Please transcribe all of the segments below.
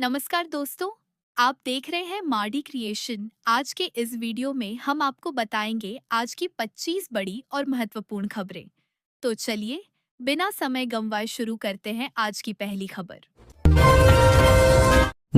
नमस्कार दोस्तों, आप देख रहे हैं मार्डी क्रिएशन। आज के इस वीडियो में हम आपको बताएंगे आज की 25 बड़ी और महत्वपूर्ण खबरें। तो चलिए, बिना समय गंवाए शुरू करते हैं आज की पहली खबर।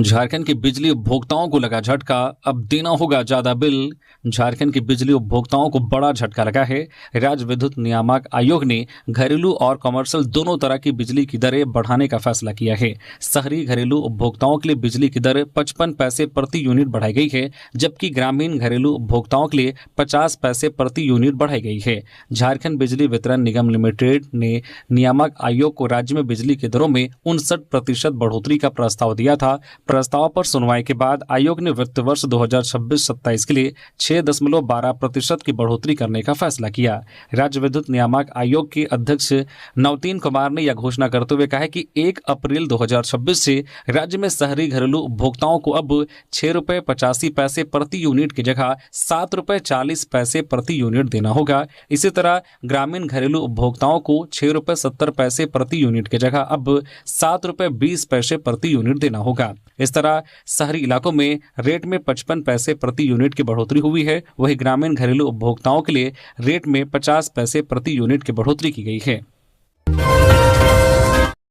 झारखंड के बिजली उपभोक्ताओं को लगा झटका, अब देना होगा ज्यादा बिल। झारखंड के बिजली उपभोक्ताओं को बड़ा झटका लगा है। राज्य विद्युत नियामक आयोग ने घरेलू और कमर्शियल दोनों तरह की बिजली की दरें बढ़ाने का फैसला किया है। शहरी घरेलू उपभोक्ताओं के लिए बिजली की दर 55 पैसे प्रति यूनिट बढ़ाई गई है, जबकि ग्रामीण घरेलू उपभोक्ताओं के लिए 50 पैसे प्रति यूनिट बढ़ाई गई है। झारखंड बिजली वितरण निगम लिमिटेड ने नियामक आयोग को राज्य में बिजली की दरों में 59% बढ़ोतरी का प्रस्ताव दिया था। प्रस्ताव पर सुनवाई के बाद आयोग ने वित्त वर्ष 2026-27 के लिए 6.12% की बढ़ोतरी करने का फैसला किया। राज्य विद्युत नियामक आयोग के अध्यक्ष नवतीन कुमार ने यह घोषणा करते हुए कहा है कि 1 अप्रैल 2026 से राज्य में शहरी घरेलू उपभोक्ताओं को अब 6 रुपये 85 पैसे प्रति यूनिट की जगह 7 रुपये 40 पैसे प्रति यूनिट देना होगा। इसी तरह ग्रामीण घरेलू उपभोक्ताओं को 6 रुपये 70 पैसे प्रति यूनिट की जगह अब 7 रुपये 20 पैसे प्रति यूनिट देना होगा। इस तरह शहरी इलाकों में रेट में 55 पैसे प्रति यूनिट की बढ़ोतरी हुई है, वहीं ग्रामीण घरेलू उपभोक्ताओं के लिए रेट में 50 पैसे प्रति यूनिट की बढ़ोतरी की गई है।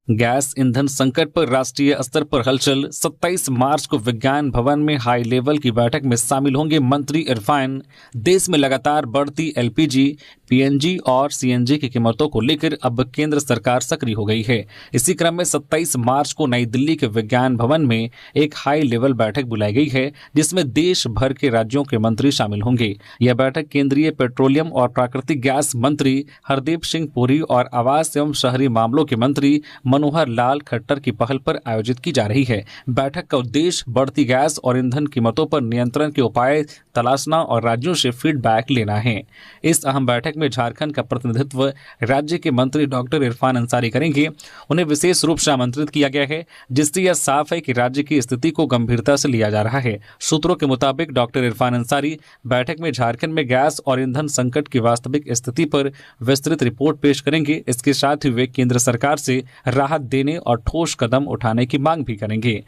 गैस ईंधन संकट पर राष्ट्रीय स्तर पर हलचल। 27 मार्च को विज्ञान भवन में हाई लेवल की बैठक में शामिल होंगे मंत्री इरफान। देश में लगातार बढ़ती एलपीजी, पीएनजी और सीएनजी की कीमतों को लेकर अब केंद्र सरकार सक्रिय हो गई है। इसी क्रम में 27 मार्च को नई दिल्ली के विज्ञान भवन में एक हाई लेवल बैठक बुलाई गई है, जिसमें देश भर के राज्यों के मंत्री शामिल होंगे। यह बैठक केंद्रीय पेट्रोलियम और प्राकृतिक गैस मंत्री हरदीप सिंह पुरी और आवास एवं शहरी मामलों के मंत्री मनोहर लाल खट्टर की पहल पर आयोजित की जा रही है। बैठक का उद्देश्य बढ़ती गैस और ईंधन कीमतों पर नियंत्रण के उपाय तलाशना और राज्यों से फीडबैक लेना है। इस अहम बैठक में झारखंड का प्रतिनिधित्व राज्य के मंत्री डॉक्टर इरफान अंसारी करेंगे। उन्हें विशेष रूप से आमंत्रित किया गया है, जिससे यह साफ है कि राज्य की स्थिति को गंभीरता से लिया जा रहा है। सूत्रों के मुताबिक डॉक्टर इरफान अंसारी बैठक में झारखंड में गैस और ईंधन संकट की वास्तविक स्थिति पर विस्तृत रिपोर्ट पेश करेंगे। इसके साथ ही वे केंद्र सरकार से राहत देने और ठोस कदम उठाने की मांग भी करेंगे।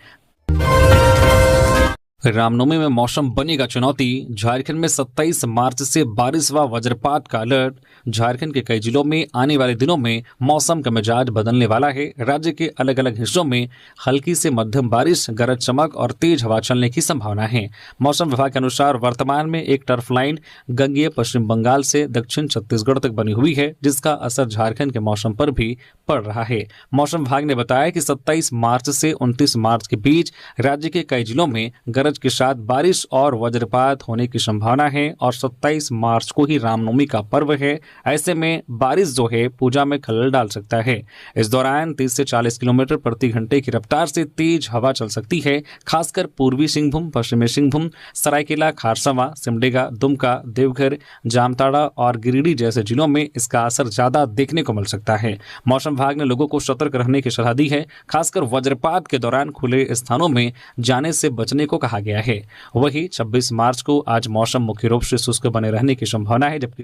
रामनवमी में मौसम बनेगा चुनौती। झारखंड में 27 मार्च से बारिश व वज्रपात का अलर्ट। झारखंड के कई जिलों में आने वाले दिनों में मौसम का मिजाज बदलने वाला है। राज्य के अलग अलग हिस्सों में हल्की से मध्यम बारिश, गरज चमक और तेज हवा चलने की संभावना है। मौसम विभाग के अनुसार वर्तमान में एक टर्फ लाइन गंगेय पश्चिम बंगाल से दक्षिण छत्तीसगढ़ तक बनी हुई है, जिसका असर झारखंड के मौसम पर भी पड़ रहा है। मौसम विभाग ने बताया कि 27 मार्च से 29 मार्च के बीच राज्य के कई जिलों में गरज के साथ बारिश और वज्रपात होने की संभावना है और 27 मार्च को ही रामनवमी का पर्व है। ऐसे में बारिश जो है पूजा में खलल डाल सकता है। इस दौरान 30 से 40 किलोमीटर प्रति घंटे की रफ्तार से तेज हवा चल सकती है। खासकर पूर्वी सिंहभूम, पश्चिमी सिंहभूम, सरायकेला, खारसावा, सिमडेगा, दुमका, देवघर, जामताड़ा और गिरिडीह जैसे जिलों में इसका असर ज्यादा देखने को मिल सकता है। मौसम विभाग ने लोगों को सतर्क रहने की सलाह दी है। खासकर वज्रपात के दौरान खुले स्थानों में जाने से बचने को कहा गया है। वहीं 26 मार्च को आज मौसम मुख्य रूप से शुष्क बने रहने की संभावना है, जबकि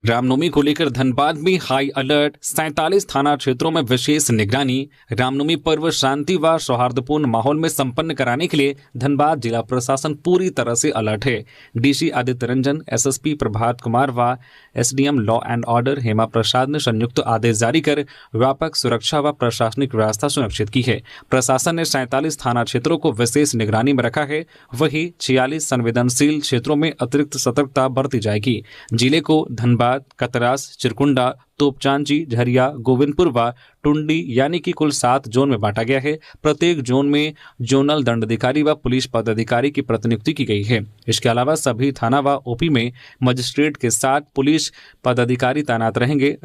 रामनवमी को लेकर धनबाद में हाई अलर्ट। 47 थाना क्षेत्रों में विशेष निगरानी। रामनवमी पर्व शांति व सौहार्दपूर्ण माहौल में संपन्न कराने के लिए धनबाद जिला प्रशासन पूरी तरह से अलर्ट है। डीसी आदित्य रंजन, एसएसपी प्रभात कुमार व SDM law and order Hema Prasad ने संयुक्त आदेश जारी कर व्यापक सुरक्षा व प्रशासनिक व्यवस्था सुनिश्चित की है। प्रशासन ने 47 थाना क्षेत्रों को विशेष निगरानी में रखा है। वहीं 46 संवेदनशील क्षेत्रों में अतिरिक्त सतर्कता बरती जाएगी। जिले को धनबाद, कतरास, चिरकुंडा, तोपचांची, झरिया, गोविंदपुर व टुंडी यानी कि कुल 7 जोन में बांटा गया है। प्रत्येक जोन में जोनल दंडाधिकारी व पुलिस पदाधिकारी की प्रतिनियुक्ति की गई है। इसके अलावा सभी थाना व ओपी में मजिस्ट्रेट के साथ पुलिस पदाधिकारी तैनात रहेंगे।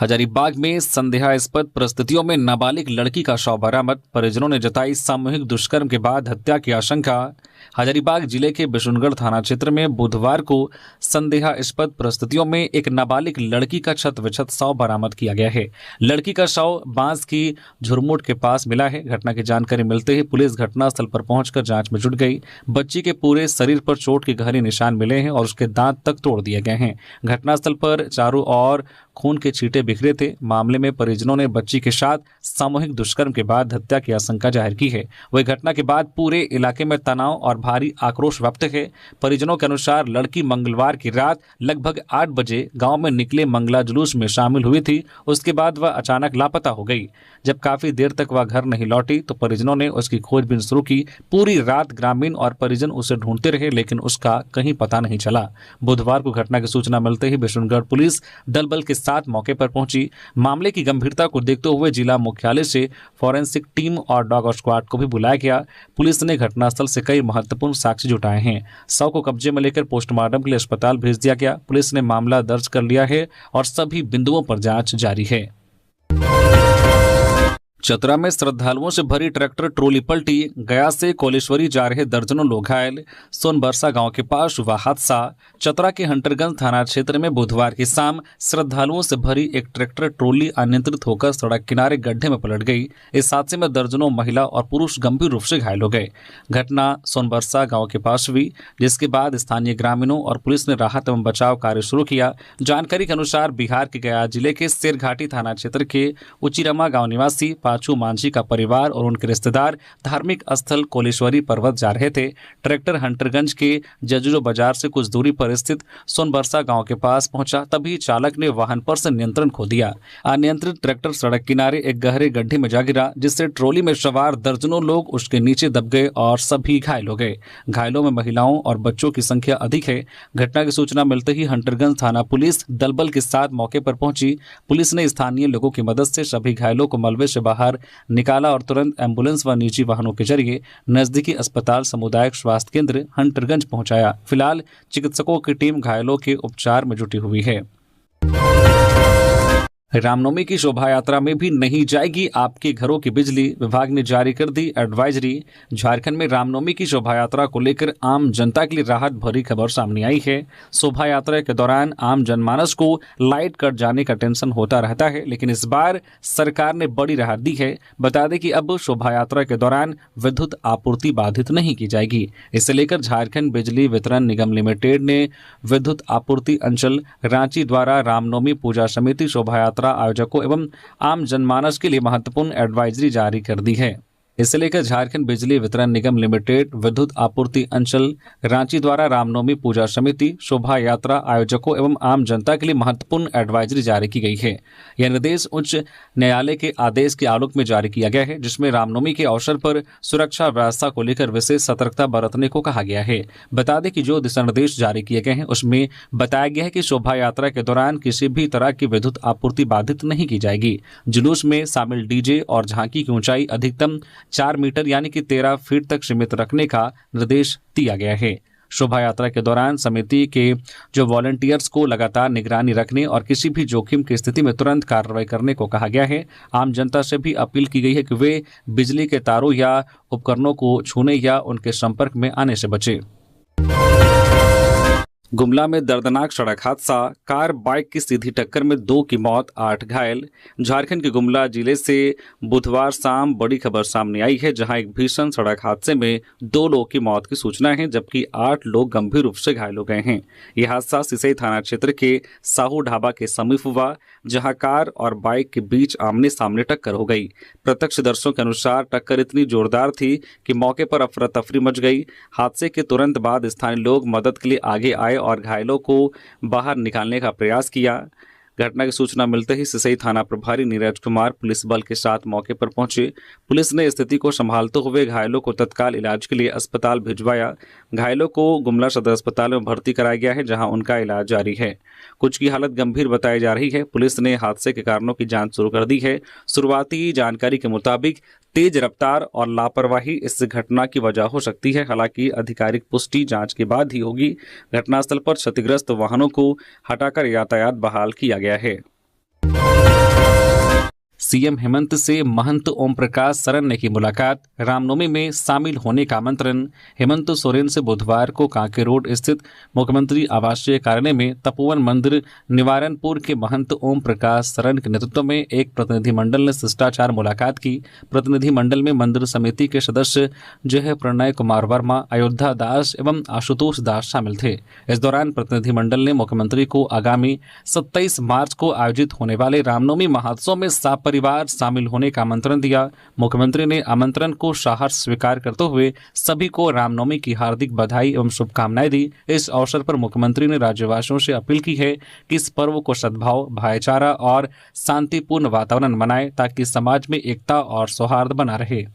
हजारीबाग में संदेहास्पद परिस्थितियों में नाबालिग लड़की का शव बरामद। परिजनों ने जताई सामूहिक दुष्कर्म के बाद हत्या की आशंका। हजारीबाग जिले के बिशुनगढ़ थाना क्षेत्र में बुधवार को संदेहास्पद परिस्थितियों में एक नाबालिग लड़की का छत विछत शव बरामद किया गया है। लड़की का शव बांस की झुरमुट के पास मिला है। घटना की जानकारी मिलते ही पुलिस घटनास्थल पर पहुंचकर जांच में जुट गई। बच्ची के पूरे शरीर पर चोट के गहरे निशान मिले हैं और उसके दांत तक तोड़ दिए गए हैं। घटनास्थल पर चारों ओर खून के छींटे बिखरे थे। मामले में परिजनों ने बच्ची के साथ सामूहिक दुष्कर्म के बाद हत्या की आशंका जाहिर की है। वही घटना के बाद पूरे इलाके में तनाव और भारी आक्रोश व्याप्त है। परिजनों के अनुसार लड़की मंगलवार की रात लगभग 8 बजे गांव में निकले मंगला जुलूस में शामिल हुई थी। उसके बाद वह अचानक लापता हो गई। जब काफी देर तक वह घर नहीं लौटी तो परिजनों ने उसकी खोजबीन शुरू की। पूरी रात ग्रामीण और परिजन उसे ढूंढते रहे, लेकिन उसका कहीं पता नहीं चला। बुधवार को घटना की सूचना मिलते ही बिशुनगढ़ पुलिस दल बल के साथ मौके पर पहुंची। मामले की गंभीरता को देखते हुए जिला मुख्यालय से फॉरेंसिक टीम और डॉग स्क्वाड को भी बुलाया गया। पुलिस ने घटनास्थल से कई महत्वपूर्ण साक्ष्य जुटाए हैं। शव को कब्जे में लेकर पोस्टमार्टम के लिए अस्पताल भेज दिया गया। पुलिस ने मामला दर्ज कर लिया है और सभी बिंदुओं पर जांच जारी है। चतरा में श्रद्धालुओं से भरी ट्रैक्टर ट्रोली पलटी। गया से कोलेश्वरी जा रहे दर्जनों लोग घायल। सोनबरसा गांव के पास हुआ हादसा। चतरा के हंटरगंज थाना क्षेत्र में बुधवार की शाम श्रद्धालुओं से भरी एक ट्रैक्टर ट्रोली अनियंत्रित होकर सड़क किनारे गड्ढे में पलट गई। इस हादसे में दर्जनों महिला और पुरुष गंभीर रूप से घायल हो गए। घटना सोनबरसा गांव के पास हुई, जिसके बाद स्थानीय ग्रामीणों और पुलिस ने राहत एवं बचाव कार्य शुरू किया। जानकारी के अनुसार बिहार के गया जिले के शेरघाटी थाना क्षेत्र के उचिरमा गांव निवासी पाचू मांझी का परिवार और उनके रिश्तेदार धार्मिक स्थल कोलेश्वरी पर्वत जा रहे थे। ट्रैक्टर हंटरगंज के जजुरो बाजार से कुछ दूरी पर स्थित सोनबरसा गांव के पास पहुंचा, तभी चालक ने वाहन पर से नियंत्रण खो दिया। अनियंत्रित ट्रैक्टर सड़क किनारे एक गहरे गड्ढे में जा गिरा, जिससे ट्रॉली में सवार दर्जनों लोग उसके नीचे दब गए और सभी घायल हो गए। घायलों में महिलाओं और बच्चों की संख्या अधिक है। घटना की सूचना मिलते ही हंटरगंज थाना पुलिस दल बल के साथ मौके पर पहुंची। पुलिस ने स्थानीय लोगों की मदद से सभी घायलों को मलबे से बाहर निकाला और तुरंत एम्बुलेंस व निजी वाहनों के जरिए नजदीकी अस्पताल सामुदायिक स्वास्थ्य केंद्र हंटरगंज पहुंचाया। फिलहाल चिकित्सकों की टीम घायलों के उपचार में जुटी हुई है। रामनवमी की शोभा यात्रा में भी नहीं जाएगी आपके घरों की बिजली। विभाग ने जारी कर दी एडवाइजरी। झारखंड में रामनवमी की शोभा यात्रा को लेकर आम जनता के लिए राहत भरी खबर सामने आई है। शोभा यात्रा के दौरान आम जनमानस को लाइट कट जाने का टेंशन होता रहता है, लेकिन इस बार सरकार ने बड़ी राहत दी है। बता दें कि अब शोभा यात्रा के दौरान विद्युत आपूर्ति बाधित नहीं की जाएगी। इसे लेकर झारखंड बिजली वितरण निगम लिमिटेड ने विद्युत आपूर्ति अंचल रांची द्वारा रामनवमी पूजा समिति शोभा यात्रा आयोजकों एवं आम जनमानस के लिए महत्वपूर्ण एडवाइजरी जारी कर दी है। इसे लेकर झारखंड बिजली वितरण निगम लिमिटेड विद्युत आपूर्ति अंचल रांची द्वारा रामनवमी पूजा समिति शोभा यात्रा आयोजकों एवं आम जनता के लिए महत्वपूर्ण एडवाइजरी जारी की गई है। यह निर्देश उच्च न्यायालय के आदेश के आलोक में जारी किया गया है, जिसमें रामनवमी के अवसर पर सुरक्षा व्यवस्था को लेकर विशेष सतर्कता बरतने को कहा गया है। बता दें कि जो दिशा निर्देश जारी किए गए हैं उसमें बताया गया है कि शोभा यात्रा के दौरान किसी भी तरह की विद्युत आपूर्ति बाधित नहीं की जाएगी। जुलूस में शामिल डीजे और झांकी की ऊंचाई अधिकतम 4 मीटर यानी कि 13 फीट तक सीमित रखने का निर्देश दिया गया है। शोभा यात्रा के दौरान समिति के जो वॉलंटियर्स को लगातार निगरानी रखने और किसी भी जोखिम की स्थिति में तुरंत कार्रवाई करने को कहा गया है। आम जनता से भी अपील की गई है कि वे बिजली के तारों या उपकरणों को छूने या उनके संपर्क में आने से बचें। गुमला में दर्दनाक सड़क हादसा। कार बाइक की सीधी टक्कर में 2 की मौत, 8 घायल। झारखंड के गुमला जिले से बुधवार शाम बड़ी खबर सामने आई है, जहां एक भीषण सड़क हादसे में 2 लोगों की मौत की सूचना है, जबकि 8 लोग गंभीर रूप से घायल हो गए हैं। यह हादसा सिसई थाना क्षेत्र के साहू ढाबा के समीप हुआ, जहां कार और बाइक के बीच आमने सामने टक्कर हो गई। प्रत्यक्षदर्शियों के अनुसार टक्कर इतनी जोरदार थी कि मौके पर अफरा तफरी मच गई। हादसे के तुरंत बाद स्थानीय लोग मदद के लिए आगे आए और घायलों को बाहर निकालने का प्रयास किया। घटना की सूचना मिलते ही सिसई थाना प्रभारी नीरज कुमार पुलिस बल के साथ मौके पर पहुंचे। पुलिस ने स्थिति को संभालते हुए घायलों को तत्काल इलाज के लिए अस्पताल भिजवाया। घायलों को गुमला सदर अस्पताल में भर्ती कराया गया है, जहां उनका इलाज जारी है। कुछ की हालत गंभीर बताई जा रही है। पुलिस ने हादसे के कारणों की जांच शुरू कर दी है। शुरुआती जानकारी के मुताबिक तेज रफ्तार और लापरवाही इस घटना की वजह हो सकती है। हालांकि आधिकारिक पुष्टि जांच के बाद ही होगी। घटनास्थल पर क्षतिग्रस्त वाहनों को हटाकर यातायात बहाल किया गया है। सीएम हेमंत से महंत ओम प्रकाश सरन ने की मुलाकात, रामनवमी में शामिल होने का आमंत्रण। हेमंत सोरेन से बुधवार को कांके रोड स्थित मुख्यमंत्री आवासीय कार्यालय में तपोवन मंदिर निवारनपुर के महंत ओम प्रकाश सरन के नेतृत्व में एक प्रतिनिधिमंडल ने शिष्टाचार मुलाकात की। प्रतिनिधिमंडल में मंदिर समिति के सदस्य जय प्रणय कुमार वर्मा, अयोध्या दास एवं आशुतोष दास शामिल थे। इस दौरान प्रतिनिधिमंडल ने मुख्यमंत्री को आगामी 27 मार्च को आयोजित होने वाले रामनवमी महोत्सव में सपरिवार शामिल होने का आमंत्रण दिया। मुख्यमंत्री ने आमंत्रण को सहर्ष स्वीकार करते हुए सभी को रामनवमी की हार्दिक बधाई एवं शुभकामनाएं दी। इस अवसर पर मुख्यमंत्री ने राज्यवासियों से अपील की है कि इस पर्व को सद्भाव, भाईचारा और शांतिपूर्ण वातावरण बनाए ताकि समाज में एकता और सौहार्द बना रहे।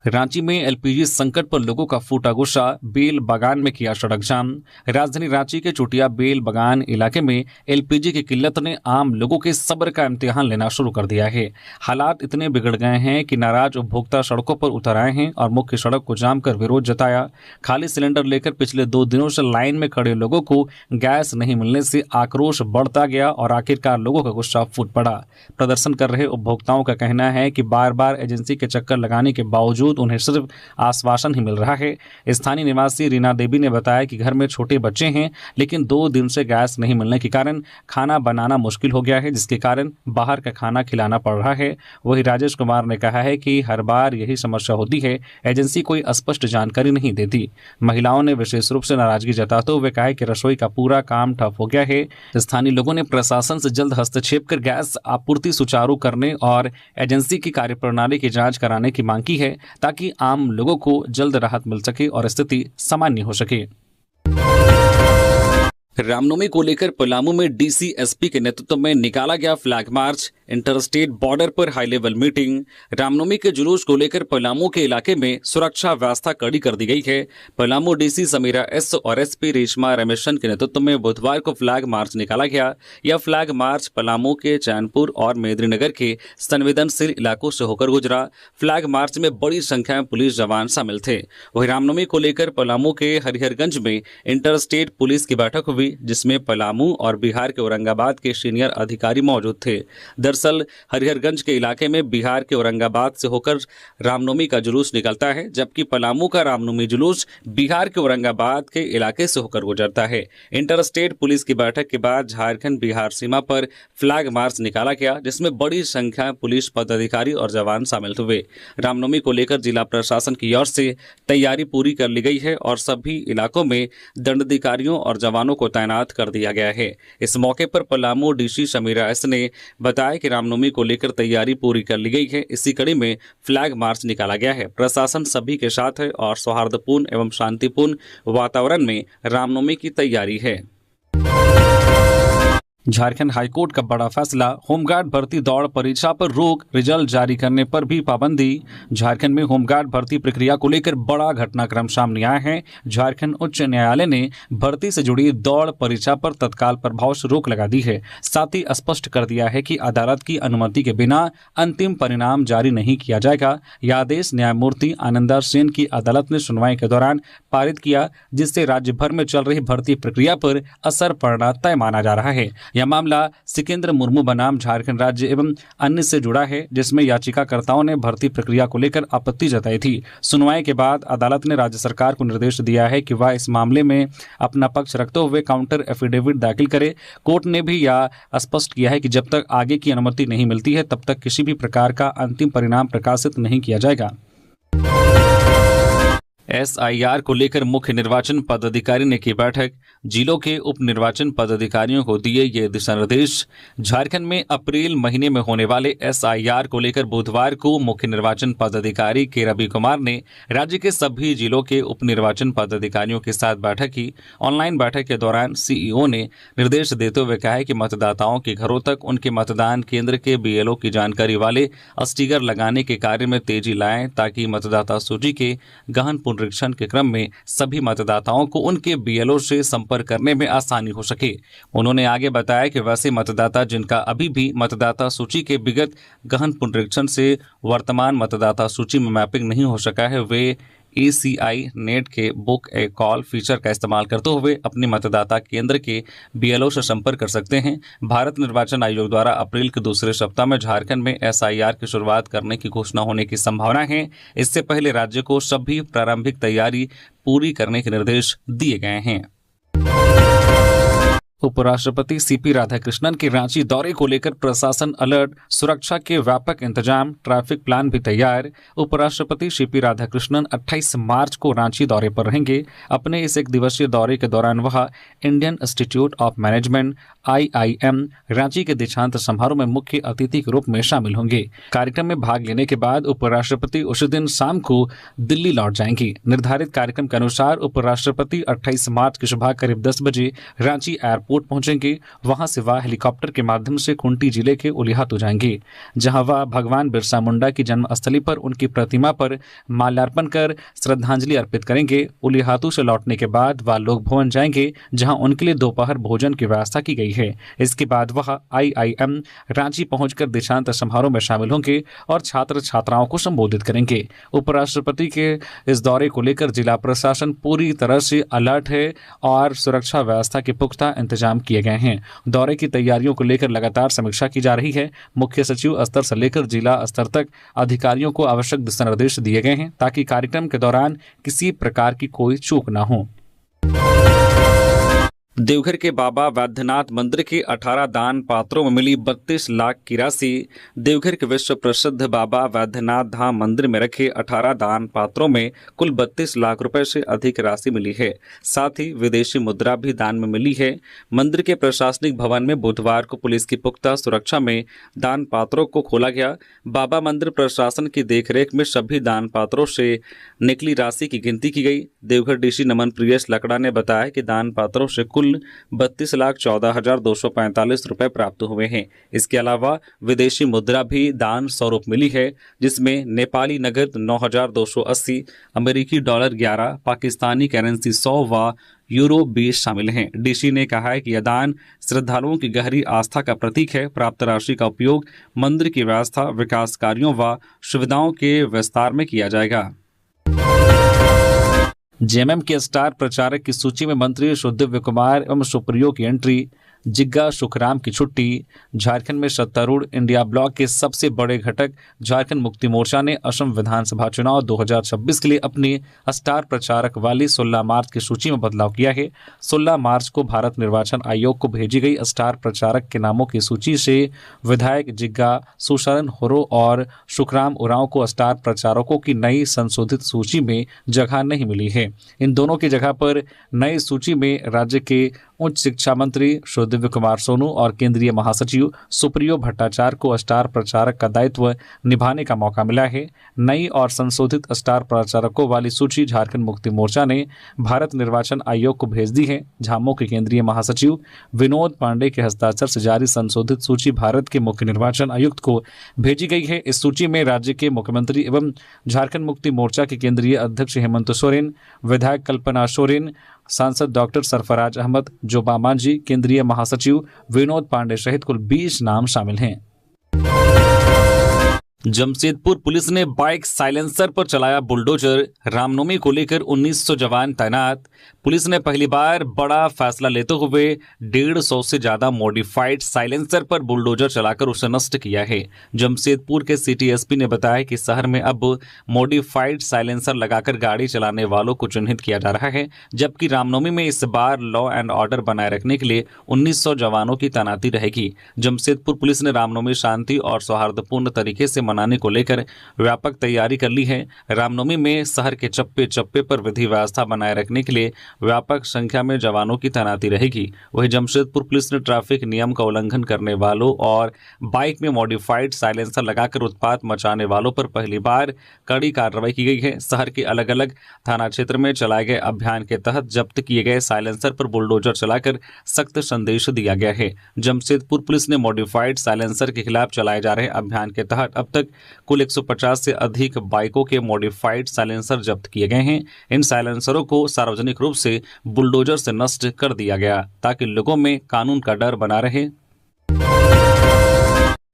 रांची में एलपीजी संकट पर लोगों का फूटा गुस्सा, बेल बागान में किया सड़क जाम। राजधानी रांची के चुटिया बेल बागान इलाके में एलपीजी की किल्लत ने आम लोगों के सब्र का इम्तिहान लेना शुरू कर दिया है। हालात इतने बिगड़ गए हैं कि नाराज उपभोक्ता सड़कों पर उतर आए हैं और मुख्य सड़क को जाम कर विरोध जताया। खाली सिलेंडर लेकर पिछले 2 दिनों से लाइन में खड़े लोगों को गैस नहीं मिलने से आक्रोश बढ़ता गया और आखिरकार लोगों का गुस्सा फूट पड़ा। प्रदर्शन कर रहे उपभोक्ताओं का कहना है कि बार बार एजेंसी के चक्कर लगाने के बावजूद उन्हें सिर्फ आश्वासन ही मिल रहा है। स्थानीय निवासी रीना देवी ने बताया कि घर में छोटे बच्चे हैं, लेकिन 2 दिन से गैस नहीं मिलने के कारण खाना बनाना मुश्किल हो गया है, जिसके कारण बाहर का खाना खिलाना पड़ रहा है। वहीं राजेश कुमार ने कहा है कि हर बार यही समस्या होती है, एजेंसी कोई स्पष्ट जानकारी नहीं देती। महिलाओं ने विशेष रूप से नाराजगी जताते हुए कहा कि रसोई का पूरा काम ठप हो गया है। स्थानीय लोगों ने प्रशासन से जल्द हस्तक्षेप कर गैस आपूर्ति सुचारू करने और एजेंसी की कार्यप्रणाली की जांच कराने की मांग की है ताकि आम लोगों को जल्द राहत मिल सके और स्थिति सामान्य हो सके। रामनवमी को लेकर पलामू में डीसी एसपी के नेतृत्व में निकाला गया फ्लैग मार्च, इंटरस्टेट बॉर्डर पर हाई लेवल मीटिंग। रामनवमी के जुलूस को लेकर पलामू के इलाके में सुरक्षा व्यवस्था कड़ी कर दी गई है। पलामू डीसी समीरा एस और एसपी रेशमा रमेशन के नेतृत्व में बुधवार को फ्लैग मार्च निकाला गया। यह फ्लैग मार्च पलामू के चैनपुर और मेदिनीनगर के संवेदनशील इलाकों से होकर गुजरा। फ्लैग मार्च में बड़ी संख्या में पुलिस जवान शामिल थे। वहीं रामनवमी को लेकर पलामू के हरिहरगंज में इंटरस्टेट पुलिस की बैठक हुई, जिसमें पलामू और बिहार के औरंगाबाद के सीनियर अधिकारी मौजूद थे। दरअसल हरिहरगंज के इलाके में बिहार के औरंगाबाद से होकर रामनवमी का जुलूस निकलता है, जबकि पलामू का रामनवमी जुलूस बिहार के औरंगाबाद के इलाके से होकर गुजरता है। इंटरस्टेट पुलिस की बैठक के बाद झारखंड बिहार सीमा पर फ्लैग मार्च निकाला गया, जिसमें बड़ी संख्या में पुलिस पदाधिकारी और जवान शामिल हुए। रामनवमी को लेकर जिला प्रशासन की ओर से तैयारी पूरी कर ली गई है और सभी इलाकों में दंडाधिकारियों और जवानों को तैनात कर दिया गया है। इस मौके पर पलामू डीसी समीरा एस ने बताया कि रामनवमी को लेकर तैयारी पूरी कर ली गई है। इसी कड़ी में फ्लैग मार्च निकाला गया है। प्रशासन सभी के साथ है और सौहार्दपूर्ण एवं शांतिपूर्ण वातावरण में रामनवमी की तैयारी है। झारखंड हाईकोर्ट का बड़ा फैसला, होमगार्ड भर्ती दौड़ परीक्षा पर रोक, रिजल्ट जारी करने पर भी पाबंदी। झारखंड में होमगार्ड भर्ती प्रक्रिया को लेकर बड़ा घटनाक्रम सामने आया है। झारखंड उच्च न्यायालय ने भर्ती से जुड़ी दौड़ परीक्षा पर तत्काल प्रभाव से रोक लगा दी है। साथ ही स्पष्ट कर दिया है कि अदालत की अनुमति के बिना अंतिम परिणाम जारी नहीं किया जाएगा। यह आदेश न्यायमूर्ति आनंदा सेन की अदालत ने सुनवाई के दौरान पारित किया, जिससे राज्य भर में चल रही भर्ती प्रक्रिया पर असर पड़ना तय माना जा रहा है। यह मामला सिकेंद्र मुर्मू बनाम झारखंड राज्य एवं अन्य से जुड़ा है, जिसमें याचिकाकर्ताओं ने भर्ती प्रक्रिया को लेकर आपत्ति जताई थी। सुनवाई के बाद अदालत ने राज्य सरकार को निर्देश दिया है कि वह इस मामले में अपना पक्ष रखते हुए काउंटर एफिडेविट दाखिल करे। कोर्ट ने भी यह स्पष्ट किया है कि जब तक आगे की अनुमति नहीं मिलती है, तब तक किसी भी प्रकार का अंतिम परिणाम प्रकाशित नहीं किया जाएगा। एसआईआर को लेकर मुख्य निर्वाचन पदाधिकारी ने की बैठक, जिलों के उप निर्वाचन पदाधिकारियों को दिए ये दिशा निर्देश। झारखंड में अप्रैल महीने में होने वाले एसआईआर को लेकर बुधवार को मुख्य निर्वाचन पदाधिकारी के रवि कुमार ने राज्य के सभी जिलों के उप निर्वाचन पदाधिकारियों के साथ बैठक की। ऑनलाइन बैठक के दौरान सीईओ ने निर्देश देते हुए कहा है कि मतदाताओं के घरों तक उनके मतदान केंद्र के बीएलओ की जानकारी वाले स्टिकर लगाने के कार्य में तेजी लाएं, ताकि मतदाता सूची के गहन पुनरीक्षण के क्रम में सभी मतदाताओं को उनके बीएलओ से संपर्क करने में आसानी हो सके। उन्होंने आगे बताया कि वैसे मतदाता जिनका अभी भी मतदाता सूची के विगत गहन पुनरीक्षण से वर्तमान मतदाता सूची में मैपिंग नहीं हो सका है, वे ACI नेट के बुक ए कॉल फीचर का इस्तेमाल करते हुए अपने मतदाता केंद्र के BLO से संपर्क कर सकते हैं। भारत निर्वाचन आयोग द्वारा अप्रैल के दूसरे सप्ताह में झारखंड में SIR की शुरुआत करने की घोषणा होने की संभावना है। इससे पहले राज्य को सभी प्रारंभिक तैयारी पूरी करने के निर्देश दिए गए हैं। उपराष्ट्रपति CP राधाकृष्णन के रांची दौरे को लेकर प्रशासन अलर्ट, सुरक्षा के व्यापक इंतजाम, ट्रैफिक प्लान भी तैयार। उपराष्ट्रपति CP राधाकृष्णन 28 मार्च को रांची दौरे पर रहेंगे। अपने इस एक दिवसीय दौरे के दौरान वह Indian institute of management IIM Ranchi के दीक्षांत समारोह में मुख्य अतिथि के रूप में शामिल होंगे। कार्यक्रम में भाग लेने के बाद उपराष्ट्रपति उसी दिन शाम को दिल्ली लौट जाएंगे। निर्धारित कार्यक्रम के अनुसार उपराष्ट्रपति 28 मार्च की सुबह करीब 10 बजे रांची एयरपोर्ट पहुंचेंगे। वहां से वह हेलीकॉप्टर के माध्यम से खूंटी जिले के उलिहातू जाएंगे, जहां वह भगवान बिरसा मुंडा की जन्मस्थली पर उनकी प्रतिमा पर माल्यार्पण कर श्रद्धांजलि अर्पित करेंगे। उलिहातू से लौटने के बाद वह लोक भवन जाएंगे, जहां उनके लिए दोपहर भोजन की व्यवस्था की गई है। इसके बाद वह IIM रांची पहुंचकर दीक्षांत समारोह में शामिल होंगे और छात्र छात्राओं को संबोधित करेंगे। उपराष्ट्रपति के इस दौरे को लेकर जिला प्रशासन पूरी तरह से अलर्ट है और सुरक्षा व्यवस्था के पुख्ता इंतजाम किए गए हैं। दौरे की तैयारियों को लेकर लगातार समीक्षा की जा रही है। मुख्य सचिव स्तर से लेकर जिला स्तर तक अधिकारियों को आवश्यक दिशा निर्देश दिए गए हैं ताकि कार्यक्रम के दौरान किसी प्रकार की कोई चूक न हो। देवघर के बाबा वैद्यनाथ मंदिर के 18 दान पात्रों में मिली 32 लाख की राशि। देवघर के विश्व प्रसिद्ध बाबा वैद्यनाथ धाम मंदिर में रखे 18 दान पात्रों में कुल 32 लाख रुपए से अधिक राशि मिली है। साथ ही विदेशी मुद्रा भी दान में मिली है। मंदिर के प्रशासनिक भवन में बुधवार को पुलिस की पुख्ता सुरक्षा में दान पात्रों को खोला गया। बाबा मंदिर प्रशासन की देखरेख में सभी दान पात्रों से निकली राशि की गिनती की गई। देवघर DC नमन प्रियेश लकड़ा ने बताया कि दान पात्रों से कुल 32,14,245 रुपए प्राप्त हुए हैं। इसके अलावा विदेशी मुद्रा भी दान स्वरूप मिली है, जिसमें नेपाली नगद 9,280, अमेरिकी डॉलर 11, पाकिस्तानी करेंसी 100 व यूरो 20 शामिल हैं। DC ने कहा है कि यह दान श्रद्धालुओं की गहरी आस्था का प्रतीक है। प्राप्त राशि का उपयोग मंदिर की व्यवस्था, विकास कार्यों व सुविधाओं के विस्तार में किया जाएगा। JMM के स्टार प्रचारक की सूची में मंत्री दिव्य कुमार एवं सुप्रियो की एंट्री। जिग्गा सुखराम की छुट्टी। झारखंड में सत्तारूढ़ इंडिया ब्लॉक के सबसे बड़े घटक झारखंड मुक्ति मोर्चा ने असम विधानसभा चुनाव 2026 के लिए अपनी स्टार प्रचारक वाली 16 मार्च की सूची में बदलाव किया है। 16 मार्च को भारत निर्वाचन आयोग को भेजी गई स्टार प्रचारक के नामों की सूची से विधायक जिग्गा सुशरण होरो और सुखराम उरांव को स्टार प्रचारकों की नई संशोधित सूची में जगह नहीं मिली है। इन दोनों की जगह पर नई सूची में राज्य के उच्च शिक्षा मंत्री दिव्य कुमार सोनू और केंद्रीय महासचिव सुप्रियो भट्टाचार्य को स्टार प्रचारक का दायित्व निभाने का मौका मिला है। नई और संशोधित स्टार प्रचारकों वाली सूची झारखंड मुक्ति मोर्चा ने भारत निर्वाचन आयोग को भेज दी है। झामो के केंद्रीय महासचिव विनोद पांडे के हस्ताक्षर से जारी संशोधित सूची भारत के मुख्य निर्वाचन आयुक्त को भेजी गई है। इस सूची में राज्य के मुख्यमंत्री एवं झारखंड मुक्ति मोर्चा के केंद्रीय अध्यक्ष हेमंत सोरेन, विधायक कल्पना सोरेन, सांसद डॉक्टर सरफराज अहमद, जोबा मांझी, केंद्रीय महासचिव विनोद पांडे सहित कुल 20 नाम शामिल हैं। जमशेदपुर पुलिस ने बाइक साइलेंसर पर चलाया बुलडोजर। रामनवमी को लेकर 1900 जवान तैनात। पुलिस ने पहली बार बड़ा फैसला लेते हुए 150 से ज्यादा मॉडिफाइड साइलेंसर पर बुलडोजर चलाकर उसे नष्ट किया है। जमशेदपुर के सिटी एसपी ने बताया कि शहर में अब मॉडिफाइड साइलेंसर लगाकर गाड़ी चलाने वालों को चिन्हित किया जा रहा है, जबकि रामनवमी में इस बार लॉ एंड ऑर्डर बनाए रखने के लिए 1900 जवानों की तैनाती रहेगी। जमशेदपुर पुलिस ने रामनवमी शांति और सौहार्दपूर्ण तरीके से मनाने को लेकर व्यापक तैयारी कर ली है। रामनवमी में शहर के चप्पे चप्पे पर विधि व्यवस्था बनाए रखने के लिए व्यापक संख्या में जवानों की तैनाती रहेगी। वहीं जमशेदपुर पुलिस ने ट्रैफिक नियम का उल्लंघन करने वालों और बाइक में मॉडिफाइड साइलेंसर लगाकर उत्पात मचाने वालों पर पहली बार कड़ी कार्रवाई की गई है। शहर के अलग अलग थाना क्षेत्र में चलाए गए अभियान के तहत जब्त किए गए साइलेंसर पर बुलडोजर चलाकर सख्त संदेश दिया गया है। जमशेदपुर पुलिस ने मॉडिफाइड साइलेंसर के खिलाफ चलाए जा रहे अभियान के तहत अब तक कुल 150 से अधिक बाइकों के मॉडिफाइड साइलेंसर जब्त किए गए हैं। इन साइलेंसरों को सार्वजनिक रूप से बुलडोजर से नष्ट कर दिया गया ताकि लोगों में कानून का डर बना रहे।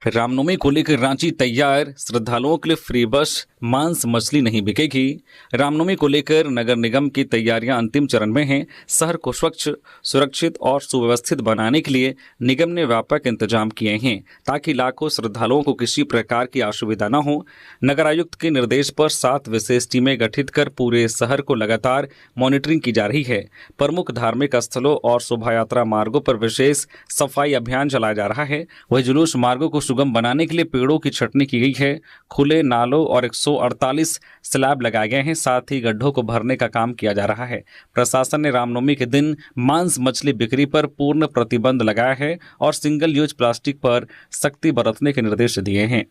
रामनवमी को लेकर रांची तैयार, श्रद्धालुओं के लिए फ्री बस, मांस मछली नहीं बिकेगी। रामनवमी को लेकर नगर निगम की तैयारियां अंतिम चरण में हैं। शहर को स्वच्छ, सुरक्षित और सुव्यवस्थित बनाने के लिए निगम ने व्यापक इंतजाम किए हैं ताकि लाखों श्रद्धालुओं को किसी प्रकार की असुविधा न हो। नगर आयुक्त के निर्देश पर 7 विशेष टीमें गठित कर पूरे शहर को लगातार मॉनिटरिंग की जा रही है। प्रमुख धार्मिक स्थलों और शोभा यात्रा मार्गों पर विशेष सफाई अभियान चलाया जा रहा है। वही जुलूस मार्गों को सुगम बनाने के लिए पेड़ों की छटनी की गई है। खुले नालों और 148 स्लैब लगाए गए हैं। साथ ही गड्ढों को भरने का काम किया जा रहा है। प्रशासन ने रामनवमी के दिन मांस मछली बिक्री पर पूर्ण प्रतिबंध लगाया है और सिंगल यूज प्लास्टिक पर सख्ती बरतने के निर्देश दिए हैं।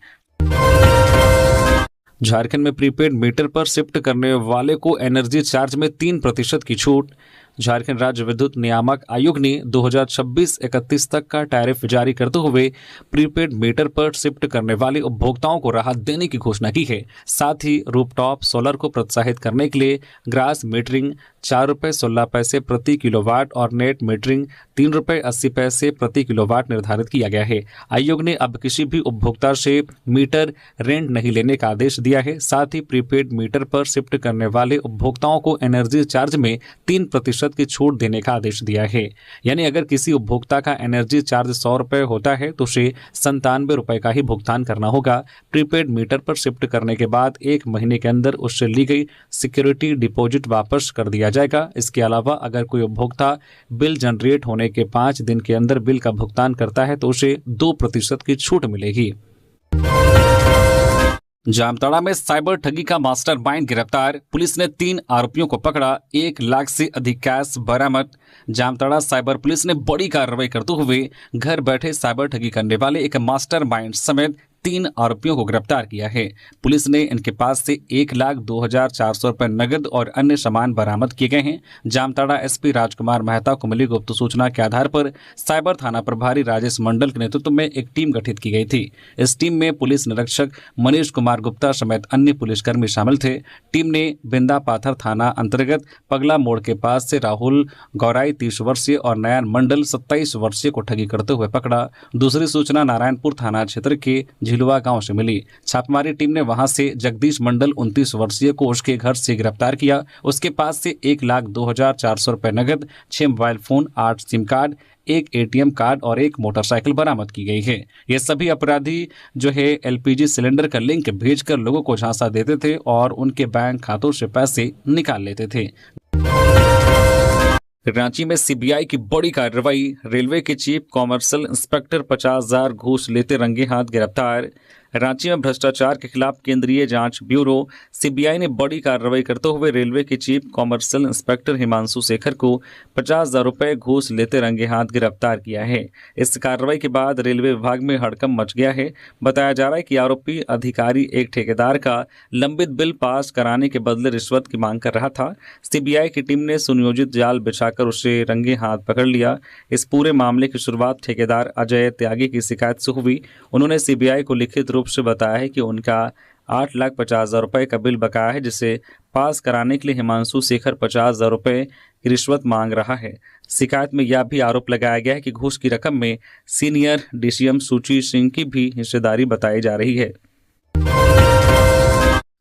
झारखंड में प्रीपेड मीटर पर शिफ्ट करने वाले को एनर्जी चार्ज में 3% की छूट। झारखंड राज्य विद्युत नियामक आयोग ने 2026-31 तक का टैरिफ जारी करते हुए प्रीपेड मीटर पर शिफ्ट करने वाले उपभोक्ताओं को राहत देने की घोषणा की है। साथ ही रूफटॉप सोलर को प्रोत्साहित करने के लिए ग्रास मीटरिंग ₹4.16 प्रति किलोवाट और नेट मीटरिंग ₹3.80 प्रति किलोवाट निर्धारित किया गया है। आयोग ने अब किसी भी उपभोक्ता से मीटर रेंट नहीं लेने का आदेश दिया है। साथ ही प्रीपेड मीटर पर शिफ्ट करने वाले उपभोक्ताओं को एनर्जी चार्ज में 3% की छूट देने का आदेश दिया है। यानी अगर किसी उपभोक्ता का एनर्जी चार्ज ₹100 होता है तो उसे ₹97 का ही भुगतान करना होगा। प्रीपेड मीटर पर शिफ्ट करने के बाद 1 महीने के अंदर उससे ली गई सिक्योरिटी डिपॉजिट वापस कर दिया जाएगा। इसके अलावा अगर कोई उपभोक्ता बिल जनरेट होने के 5 दिन के अंदर बिल का भुगतान करता है तो उसे 2% की छूट मिलेगी। जामताड़ा में साइबर ठगी का मास्टरमाइंड गिरफ्तार, पुलिस ने 3 आरोपियों को पकड़ा, 1 लाख से अधिक कैश बरामद। जामताड़ा साइबर पुलिस ने बड़ी कार्रवाई करते हुए घर बैठे साइबर ठगी करने वाले एक मास्टरमाइंड समेत 3 आरोपियों को गिरफ्तार किया है। पुलिस ने इनके पास से 1,02,400 रुपए नगद और अन्य सामान बरामद किए गए हैं। जामताड़ा एसपी राजकुमार मेहता को मिली गुप्त सूचना के आधार पर साइबर थाना प्रभारी राजेश मंडल के नेतृत्व में एक टीम गठित की गई थी। इस टीम में पुलिस निरीक्षक मनीष कुमार गुप्ता समेत अन्य पुलिसकर्मी शामिल थे। टीम ने बिंदा पाथर थाना अंतर्गत पगला मोड़ के पास से राहुल गौराई 30 वर्षीय और नयन मंडल 27 वर्षीय को ठगी करते हुए पकड़ा। दूसरी सूचना नारायणपुर थाना क्षेत्र के झिलुआ गांव से मिली। छापेमारी टीम ने वहां से जगदीश मंडल 29 वर्षीय को उसके घर से गिरफ्तार किया। उसके पास से 1,02,400 रुपए नगद, 6 mobile phone, 8 SIM card, 1 ATM card और 1 मोटरसाइकिल बरामद की गई है। ये सभी अपराधी जो है एलपीजी सिलेंडर का लिंक भेजकर लोगों को झांसा देते थे और उनके बैंक खातों से पैसे निकाल लेते थे। रांची में सीबीआई की बड़ी कार्रवाई, रेलवे के चीफ कॉमर्शियल इंस्पेक्टर 50,000 घूस लेते रंगे हाथ गिरफ्तार। रांची में भ्रष्टाचार के खिलाफ केंद्रीय जांच ब्यूरो सीबीआई ने बड़ी कार्रवाई करते हुए रेलवे के chief commercial inspector Himanshu Shekhar को 50,000 रुपए घूस लेते रंगे हाथ गिरफ्तार किया है। इस कार्रवाई के बाद रेलवे विभाग में हड़कंप मच गया है। बताया जा रहा है कि आरोपी अधिकारी एक ठेकेदार का लंबित बिल पास कराने के बदले रिश्वत की मांग कर रहा था। सीबीआई की टीम ने सुनियोजित जाल बिछाकर उसे रंगे हाथ पकड़ लिया। इस पूरे मामले की शुरुआत ठेकेदार अजय त्यागी की शिकायत से हुई। उन्होंने सीबीआई को लिखित रूप से बताया है कि उनका 8,50,000 रुपए का बिल बकाया है, जिसे पास कराने के लिए हिमांशु शेखर 50,000 रुपए की रिश्वत मांग रहा है। शिकायत में यह भी आरोप लगाया गया है कि घूस की रकम में सीनियर डीसीएम सुची सिंह की भी हिस्सेदारी बताई जा रही है।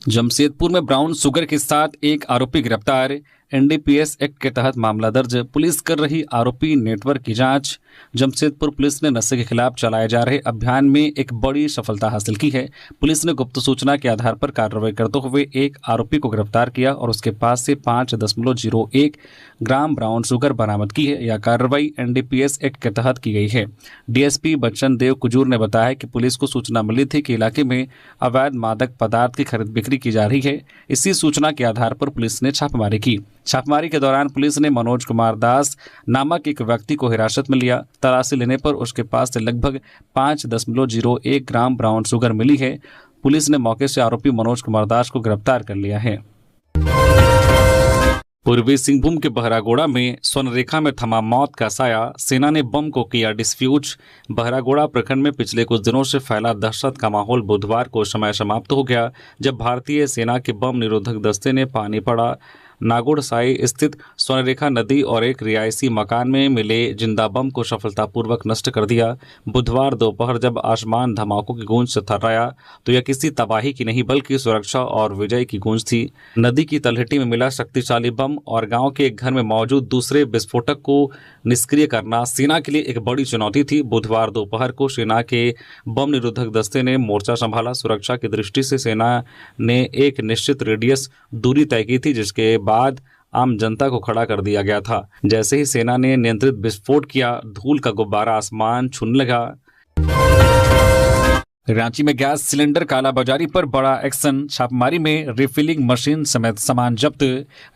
जमशेदपुर में ब्राउन शुगर के साथ एक आरोपी गिरफ्तार, एनडीपीएस एक्ट के तहत मामला दर्ज, पुलिस कर रही आरोपी नेटवर्क की जांच। जमशेदपुर पुलिस ने नशे के खिलाफ चलाए जा रहे अभियान में एक बड़ी सफलता हासिल की है। पुलिस ने गुप्त सूचना के आधार पर कार्रवाई करते हुए एक आरोपी को गिरफ्तार किया और उसके पास से 5.01 ग्राम ब्राउन शुगर बरामद की है। यह कार्रवाई एनडीपीएस एक्ट के तहत की गई है। डीएसपी बच्चन देव कुजूर ने बताया कि पुलिस को सूचना मिली थी कि इलाके में अवैध मादक पदार्थ की खरीद बिक्री की जा रही है। इसी सूचना के आधार पर पुलिस ने छापेमारी की। छापेमारी के दौरान पुलिस ने मनोज कुमार दास नामक एक व्यक्ति को हिरासत में लिया। तलाशी लेने पर उसके पास से लगभग 5.01 ग्राम ब्राउन शुगर मिली है। पुलिस ने मौके से आरोपी मनोज कुमार दास को गिरफ्तार कर लिया है। पूर्वी सिंहभूम के बहरागोड़ा में स्वर्णरेखा में थमा मौत का साया, सेना ने बम को किया डिस्फ्यूज। बहरागोड़ा प्रखंड में पिछले कुछ दिनों से फैला दहशत का माहौल बुधवार को समय समाप्त हो गया, जब भारतीय सेना के बम निरोधक दस्ते ने नागोड़साई स्थित स्वर्णरेखा नदी और एक रिहायशी मकान में मिले जिंदा बम को सफलतापूर्वक नष्ट कर दिया। बुधवार दोपहर जब आसमान धमाकों की गूंज से थर्राया तो यह किसी तबाही की नहीं बल्कि सुरक्षा और विजय की गूंज थी। नदी की तलहटी में मिला शक्तिशाली बम और गांव के एक घर में मौजूद दूसरे विस्फोटक को निष्क्रिय करना सेना के लिए एक बड़ी चुनौती थी। बुधवार दोपहर को सेना के बम निरोधक दस्ते ने मोर्चा संभाला। सुरक्षा की दृष्टि से सेना ने एक निश्चित रेडियस दूरी तय की थी, जिसके बाद आम जनता को खड़ा कर दिया गया था। जैसे ही सेना ने नियंत्रित विस्फोट किया, धूल का गुब्बारा आसमान छूने लगा। रांची में गैस सिलेंडर कालाबाजारी पर बड़ा एक्शन, छापेमारी में रिफिलिंग मशीन समेत सामान जब्त।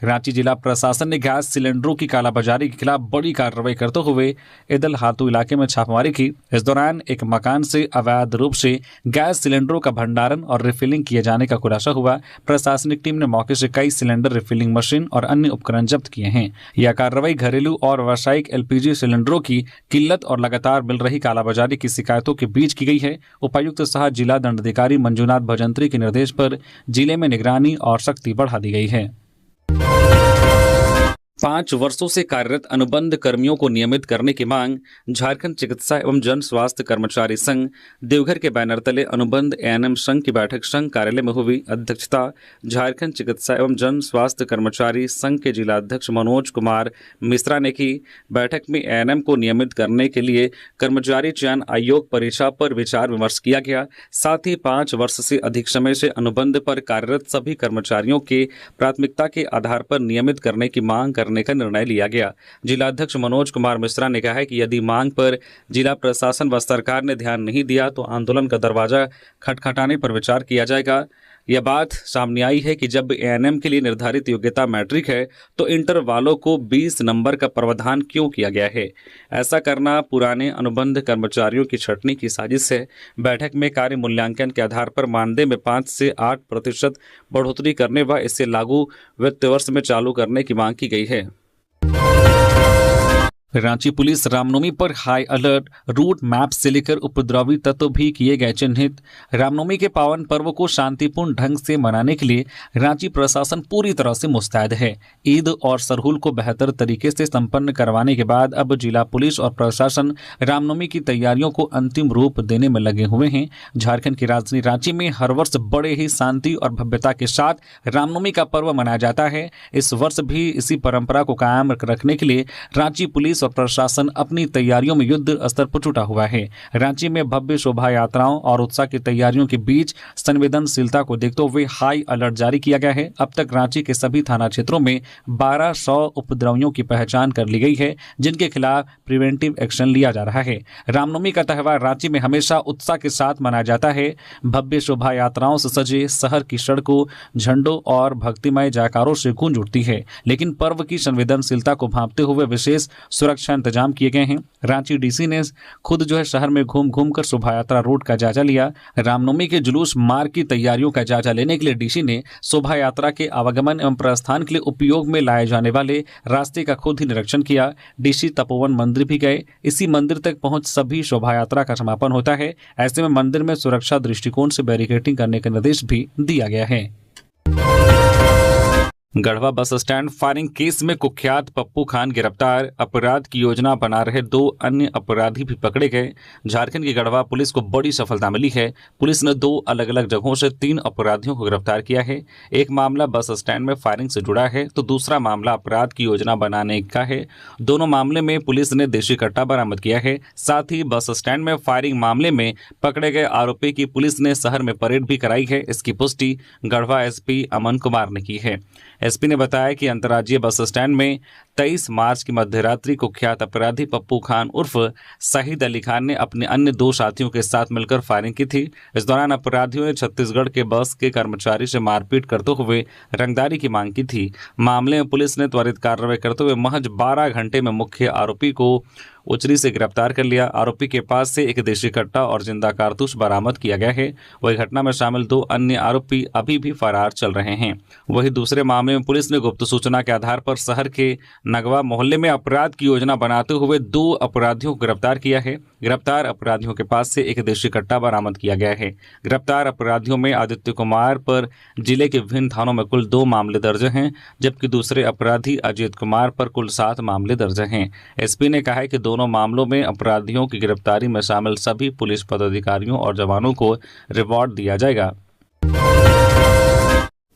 रांची जिला प्रशासन ने गैस सिलेंडरों की कालाबाजारी के खिलाफ बड़ी कार्रवाई करते हुए ईदल हाथू इलाके में छापेमारी की। इस दौरान एक मकान से अवैध रूप से गैस सिलेंडरों का भंडारण और रिफिलिंग किए जाने का खुलासा हुआ। प्रशासनिक टीम ने मौके से कई सिलेंडर, रिफिलिंग मशीन और अन्य उपकरण जब्त किए हैं। यह कार्रवाई घरेलू और व्यावसायिक LPG सिलेंडरों की किल्लत और लगातार मिल रही कालाबाजारी की शिकायतों के बीच की गई है। उपायुक्त सह जिला दंडाधिकारी मंजूनाथ भजंत्री के निर्देश पर जिले में निगरानी और सख्ती बढ़ा दी गई है। 5 वर्षों से कार्यरत अनुबंध कर्मियों को नियमित करने की मांग। झारखंड चिकित्सा एवं जन स्वास्थ्य कर्मचारी संघ देवघर के बैनर तले अनुबंध ANM संघ की बैठक संघ कार्यालय में हुई। अध्यक्षता झारखंड चिकित्सा एवं जन स्वास्थ्य कर्मचारी संघ के जिला अध्यक्ष मनोज कुमार मिश्रा ने की। बैठक में ANM को नियमित करने के लिए कर्मचारी चयन आयोग परीक्षा पर विचार विमर्श किया गया। साथ ही 5 वर्ष से अधिक समय से अनुबंध पर कार्यरत सभी कर्मचारियों के प्राथमिकता के आधार पर नियमित करने की मांग करने का निर्णय लिया गया। जिला अध्यक्ष मनोज कुमार मिश्रा ने कहा है कि यदि मांग पर जिला प्रशासन व सरकार ने ध्यान नहीं दिया तो आंदोलन का दरवाजा खटखटाने पर विचार किया जाएगा। यह बात सामने आई है कि जब ANM के लिए निर्धारित योग्यता मैट्रिक है तो इंटर वालों को 20 नंबर का प्रावधान क्यों किया गया है। ऐसा करना पुराने अनुबंध कर्मचारियों की छंटनी की साजिश है। बैठक में कार्य मूल्यांकन के आधार पर मानदेय में 5 से 8% बढ़ोतरी करने व इसे लागू वित्त वर्ष में चालू करने की मांग की गई है। रांची पुलिस रामनवमी पर हाई अलर्ट, रूट मैप से लेकर उपद्रवी तत्व भी किए गए चिन्हित। रामनवमी के पावन पर्व को शांतिपूर्ण ढंग से मनाने के लिए रांची प्रशासन पूरी तरह से मुस्तैद है। ईद और सरहुल को बेहतर तरीके से संपन्न करवाने के बाद अब जिला पुलिस और प्रशासन रामनवमी की तैयारियों को अंतिम रूप देने में लगे हुए हैं। झारखंड की राजधानी रांची में हर वर्ष बड़े ही शांति और भव्यता के साथ रामनवमी का पर्व मनाया जाता है। इस वर्ष भी इसी परंपरा को कायम रखने के लिए रांची पुलिस और प्रशासन अपनी तैयारियों में युद्ध स्तर पर जुटा हुआ है। रांची में भव्य शोभा यात्राओं और उत्साह की तैयारियों के बीच संवेदनशीलता को देखते हुए हाई अलर्ट जारी किया गया है। अब तक रांची के सभी थाना क्षेत्रों में 1200 उपद्रवियों की पहचान कर ली गई है, जिनके खिलाफ प्रिवेंटिव एक्शन लिया जा रहा है। रामनवमी का त्यौहार रांची में हमेशा उत्साह के साथ मनाया जाता है। भव्य शोभा यात्राओं से सजे शहर की सड़कों झंडों और भक्तिमय जयकारों से गूंज उठती है, लेकिन पर्व की संवेदनशीलता को भांपते हुए विशेष सुरक्षा इंतजाम किए गए हैं। रांची DC ने खुद शहर में घूम घूम कर शोभा यात्रा रोड का जायजा लिया। रामनवमी के जुलूस मार्ग की तैयारियों का जायजा लेने के लिए DC ने शोभा यात्रा के आवागमन एवं प्रस्थान के लिए उपयोग में लाए जाने वाले रास्ते का खुद ही निरीक्षण किया। DC तपोवन मंदिर भी गए। इसी मंदिर तक पहुंच सभी शोभा यात्रा का समापन होता है। ऐसे में मंदिर में सुरक्षा दृष्टिकोण से बैरिकेडिंग करने का निर्देश भी दिया गया है। Garhwa bus stand firing case में कुख्यात पप्पू खान गिरफ्तार। अपराध की योजना बना रहे 2 अन्य अपराधी भी पकड़े गए। झारखंड की गढ़वा पुलिस को बड़ी सफलता मिली है। पुलिस ने 2 अलग अलग जगहों से 3 अपराधियों को गिरफ्तार किया है। एक मामला बस स्टैंड में फायरिंग से जुड़ा है तो दूसरा मामला अपराध की योजना बनाने का है। दोनों मामले में पुलिस ने देशी कट्टा बरामद किया है। साथ ही बस स्टैंड में फायरिंग मामले में पकड़े गए आरोपी की पुलिस ने शहर में परेड भी कराई है। इसकी पुष्टि गढ़वा SP अमन कुमार ने की है। SP ने बताया कि अंतर्राज्यीय बस स्टैंड में 23 मार्च की मध्यरात्रि कुख्यात अपराधी पप्पू खान उर्फ शहीद अली खान ने अपने अन्य 2 साथियों के साथ मिलकर फायरिंग की थी। इस दौरान अपराधियों ने छत्तीसगढ़ के बस के कर्मचारी से मारपीट करते हुए रंगदारी की मांग की थी। मामले में पुलिस ने त्वरित कार्रवाई करते हुए महज 12 घंटे में मुख्य आरोपी को उचरी से गिरफ्तार कर लिया। आरोपी के पास से एक देशी कट्टा और जिंदा कारतूस बरामद किया गया है। वही घटना में शामिल 2 अन्य आरोपी अभी भी फरार चल रहे हैं। वही दूसरे मामले में पुलिस ने गुप्त सूचना के आधार पर शहर के नगवा मोहल्ले में अपराध की योजना बनाते हुए 2 अपराधियों को गिरफ्तार किया है। गिरफ्तार अपराधियों के पास से एक देशी कट्टा बरामद किया गया है। गिरफ्तार अपराधियों में आदित्य कुमार पर जिले के विभिन्न थानों में कुल 2 मामले दर्ज हैं, जबकि दूसरे अपराधी अजीत कुमार पर कुल 7 मामले दर्ज हैं। एसपी ने कहा है कि दोनों मामलों में अपराधियों की गिरफ्तारी में शामिल सभी पुलिस पदाधिकारियों और जवानों को रिवॉर्ड दिया जाएगा।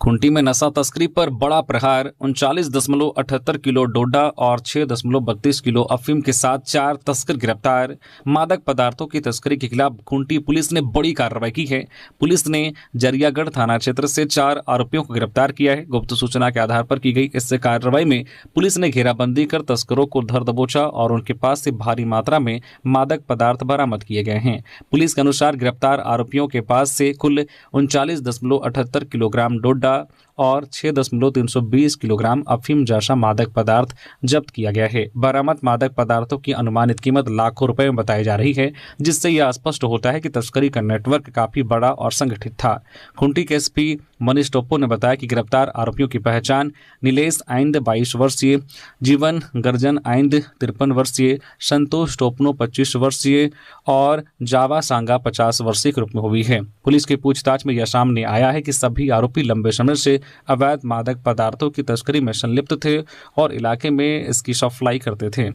खूंटी में नशा तस्करी पर बड़ा प्रहार। 39.78 किलो डोडा और 6.32 किलो अफीम के साथ 4 तस्कर गिरफ्तार। मादक पदार्थों की तस्करी के खिलाफ खूंटी पुलिस ने बड़ी कार्रवाई की है। पुलिस ने जरियागढ़ थाना क्षेत्र से 4 आरोपियों को गिरफ्तार किया है। गुप्त सूचना के आधार पर की गई इस कार्रवाई में पुलिस ने घेराबंदी कर तस्करों को धर दबोचा और उनके पास से भारी मात्रा में मादक पदार्थ बरामद किए गए हैं। पुलिस के अनुसार गिरफ्तार आरोपियों के पास से कुल 39.78 किलोग्राम डोडा और 6.320 किलोग्राम अफीम जैसा मादक पदार्थ जब्त किया गया है। बरामद मादक पदार्थों की अनुमानित कीमत लाखों रुपए में बताई जा रही है, जिससे यह स्पष्ट होता है कि तस्करी का नेटवर्क काफी बड़ा और संगठित था। खूंटी के एसपी मनीष टोप्पो ने बताया कि गिरफ्तार आरोपियों की पहचान नीलेश आइंद 22 वर्षीय, जीवन गर्जन आइंद 53 वर्षीय, संतोष टोपनो 25 वर्षीय और जावा सांगा 50 वर्षीय के रूप में हुई है। पुलिस की पूछताछ में यह सामने आया है कि सभी आरोपी लंबे समय से अवैध मादक पदार्थों की तस्करी में संलिप्त थे और इलाके में इसकी सप्लाई करते थे।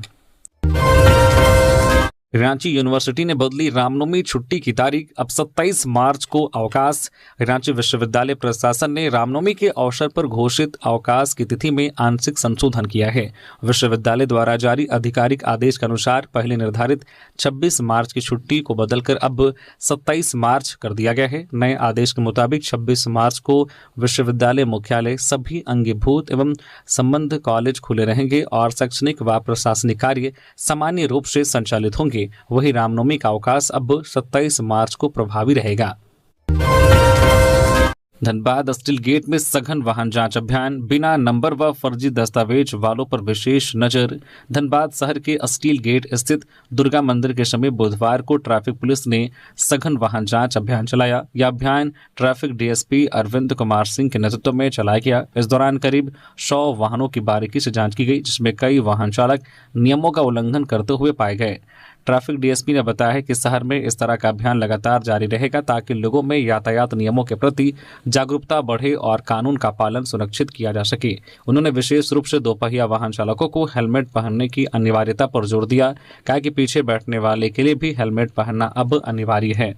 रांची यूनिवर्सिटी ने बदली रामनवमी छुट्टी की तारीख, अब 27 मार्च को अवकाश। रांची विश्वविद्यालय प्रशासन ने रामनवमी के अवसर पर घोषित अवकाश की तिथि में आंशिक संशोधन किया है। विश्वविद्यालय द्वारा जारी आधिकारिक आदेश के अनुसार पहले निर्धारित 26 मार्च की छुट्टी को बदलकर अब 27 मार्च कर दिया गया है। नए आदेश के मुताबिक 26 मार्च को विश्वविद्यालय मुख्यालय, सभी अंगीभूत एवं संबद्ध कॉलेज खुले रहेंगे और शैक्षणिक व प्रशासनिक कार्य सामान्य रूप से संचालित होंगे। वही रामनवमी का अवकाश अब 27 मार्च को प्रभावी रहेगा। धनबाद स्टील गेट में सघन वाहन जांच अभियान, बिना नंबर व फर्जी दस्तावेज वालों पर विशेष नजर। धनबाद शहर के स्टील गेट स्थित दुर्गा मंदिर के समीप बुधवार को ट्रैफिक पुलिस ने सघन वाहन जांच अभियान चलाया। यह अभियान ट्रैफिक डीएसपी अरविंद कुमार सिंह के नेतृत्व में चलाया गया। इस दौरान करीब 100 वाहनों की बारीकी से जांच की गई, जिसमें कई वाहन चालक नियमों का उल्लंघन करते हुए पाए गए। ट्रैफिक डीएसपी ने बताया है कि शहर में इस तरह का अभियान लगातार जारी रहेगा ताकि लोगों में यातायात नियमों के प्रति जागरूकता बढ़े और कानून का पालन सुनिश्चित किया जा सके। उन्होंने विशेष रूप से दोपहिया वाहन चालकों को हेलमेट पहनने की अनिवार्यता पर जोर दिया, कहा कि पीछे बैठने वाले के लिए भी हेलमेट पहनना अब अनिवार्य है।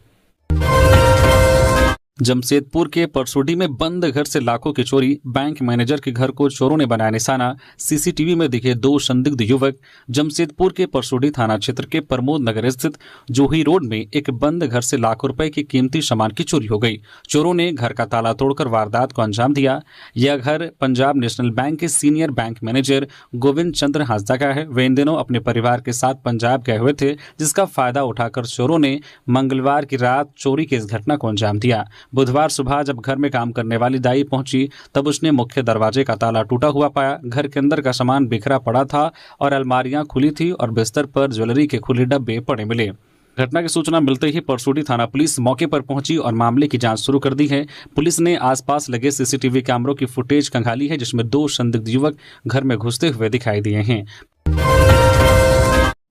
जमशेदपुर के परसोडी में बंद घर से लाखों की चोरी, बैंक मैनेजर के घर को चोरों ने बनाया निशाना। सीसीटीवी में दिखे 2 संदिग्ध युवक। जमशेदपुर के परसोडी थाना क्षेत्र के प्रमोद नगर स्थित जोही रोड में एक बंद घर से लाखों रुपए की कीमती सामान की चोरी हो गई। चोरों ने घर का ताला तोड़कर वारदात को अंजाम दिया। यह घर पंजाब नेशनल बैंक के सीनियर बैंक मैनेजर गोविंद चंद्र हांसदा का है। वे इन दिनों अपने परिवार के साथ पंजाब गए हुए थे, जिसका फायदा उठाकर चोरों ने मंगलवार की रात चोरी की इस घटना को अंजाम दिया। बुधवार सुबह जब घर में काम करने वाली दाई पहुंची, तब उसने मुख्य दरवाजे का ताला टूटा हुआ पाया। घर के अंदर का सामान बिखरा पड़ा था और अलमारियां खुली थी और बिस्तर पर ज्वेलरी के खुले डब्बे पड़े मिले। घटना की सूचना मिलते ही परसोडी थाना पुलिस मौके पर पहुंची और मामले की जांच शुरू कर दी है। पुलिस ने आसपास लगे सीसीटीवी कैमरों की फुटेज खंगाली है, जिसमें 2 संदिग्ध युवक घर में घुसते हुए दिखाई दिए हैं।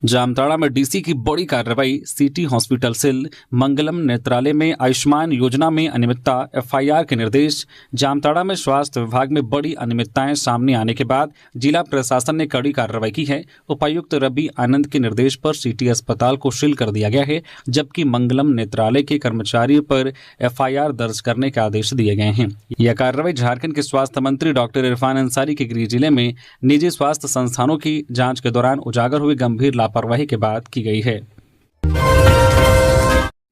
जामताड़ा में डीसी की बड़ी कार्रवाई, सिटी हॉस्पिटल सेल, मंगलम नेत्रालय में आयुष्मान योजना में अनियमितता, एफआईआर के निर्देश। जामताड़ा में स्वास्थ्य विभाग में बड़ी अनियमितताएं सामने आने के बाद जिला प्रशासन ने कड़ी कार्रवाई की है। उपायुक्त रवि आनंद के निर्देश पर सिटी अस्पताल को सील कर दिया गया है, जबकि मंगलम नेत्रालय के कर्मचारियों पर एफआईआर दर्ज करने के आदेश दिए गए हैं। यह कार्रवाई झारखंड के स्वास्थ्य मंत्री डॉक्टर इरफान अंसारी के गृह जिले में निजी स्वास्थ्य संस्थानों की जांच के दौरान उजागर हुई गंभीर लापरवाही के बाद की गई है।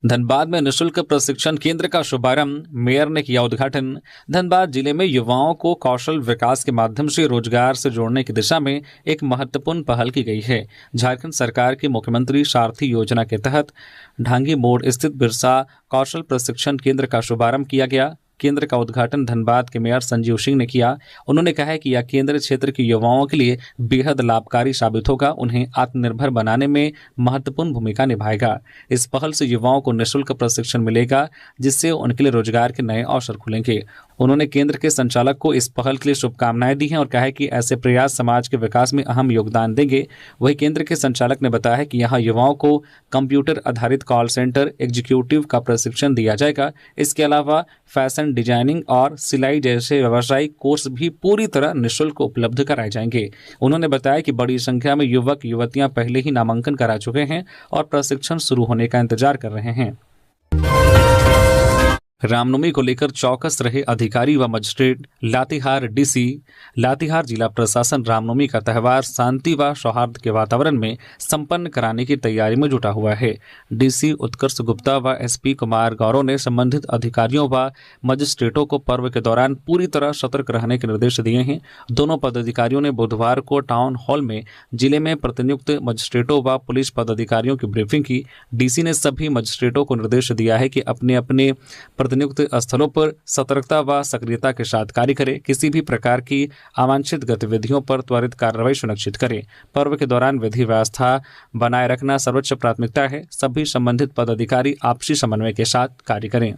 धनबाद में निःशुल्क प्रशिक्षण केंद्र का शुभारंभ, मेयर ने किया उद्घाटन। धनबाद जिले में युवाओं को कौशल विकास के माध्यम से रोजगार से जोड़ने की दिशा में एक महत्वपूर्ण पहल की गई है। झारखंड सरकार के मुख्यमंत्री सारथी योजना के तहत ढांगी मोड़ स्थित बिरसा कौशल प्रशिक्षण केंद्र का शुभारंभ किया गया। केंद्र का उद्घाटन धनबाद के मेयर संजीव सिंह ने किया। उन्होंने कहा है कि यह केंद्र क्षेत्र के युवाओं के लिए बेहद लाभकारी साबित होगा, उन्हें आत्मनिर्भर बनाने में महत्वपूर्ण भूमिका निभाएगा। इस पहल से युवाओं को निःशुल्क प्रशिक्षण मिलेगा, जिससे उनके लिए रोजगार के नए अवसर खुलेंगे। उन्होंने केंद्र के संचालक को इस पहल के लिए शुभकामनाएं दी हैं और कहा है कि ऐसे प्रयास समाज के विकास में अहम योगदान देंगे। वहीं केंद्र के संचालक ने बताया है कि यहां युवाओं को कंप्यूटर आधारित कॉल सेंटर एग्जीक्यूटिव का प्रशिक्षण दिया जाएगा। इसके अलावा फैशन डिजाइनिंग और सिलाई जैसे व्यावसायिक कोर्स भी पूरी तरह निःशुल्क उपलब्ध कराए जाएंगे। उन्होंने बताया कि बड़ी संख्या में युवक युवतियां पहले ही नामांकन करा चुके हैं और प्रशिक्षण शुरू होने का इंतजार कर रहे हैं। रामनवमी को लेकर चौकस रहे अधिकारी व मजिस्ट्रेट। लातेहार डीसी। लातेहार जिला प्रशासन रामनवमी का त्यौहार शांति व सौहार्द के वातावरण में संपन्न कराने की तैयारी में जुटा हुआ है। डीसी उत्कर्ष गुप्ता व एसपी कुमार गौरव ने संबंधित अधिकारियों व मजिस्ट्रेटों को पर्व के दौरान पूरी तरह सतर्क रहने के निर्देश दिए हैं। दोनों पदाधिकारियों ने बुधवार को टाउन हॉल में जिले में प्रतिनियुक्त मजिस्ट्रेटों व पुलिस पदाधिकारियों की ब्रीफिंग की। डीसी ने सभी मजिस्ट्रेटों को निर्देश दिया है कि अपने अपने प्रतिनियुक्त स्थलों पर सतर्कता व सक्रियता के साथ कार्य करें। किसी भी प्रकार की अवांछित गतिविधियों पर त्वरित कार्रवाई सुनिश्चित करें। पर्व के दौरान विधि व्यवस्था बनाए रखना सर्वोच्च प्राथमिकता है। सभी संबंधित पदाधिकारी आपसी समन्वय के साथ कार्य करें।